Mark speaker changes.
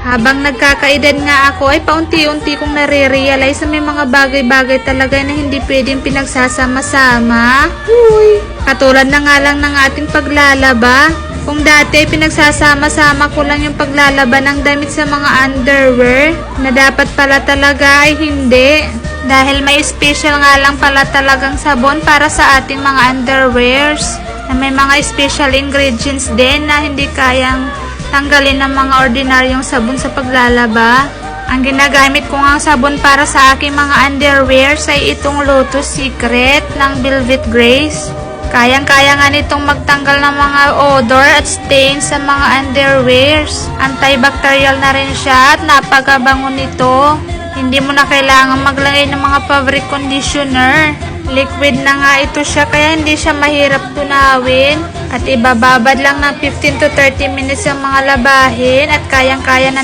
Speaker 1: Habang nagkakaedad nga ako ay paunti-unti kong nare-realize na may mga bagay-bagay talaga na hindi pwedeng pinagsasama-sama. Uy! Katulad na nga lang ng ating paglalaba. Kung dati ay pinagsasama-sama ko lang yung paglalaba ng damit sa mga underwear, na dapat pala talaga ay hindi. Dahil may special nga lang pala talagang sabon para sa ating mga underwears, na may mga special ingredients din na hindi kayang tanggalin ng mga ordinaryong sabon sa paglalaba. Ang ginagamit ko nga sabon para sa aking mga underwears ay itong Lotus Secret ng Velvet Grace. Kayang-kaya nga nitong magtanggal ng mga odor at stain sa mga underwears. Antibacterial na rin siya at napakabango nito. Hindi mo na kailangan maglagay ng mga fabric conditioner. Liquid na nga ito siya kaya hindi siya mahirap tunawin. At ibababad lang ng 15 to 30 minutes ang mga labahin at kayang-kaya na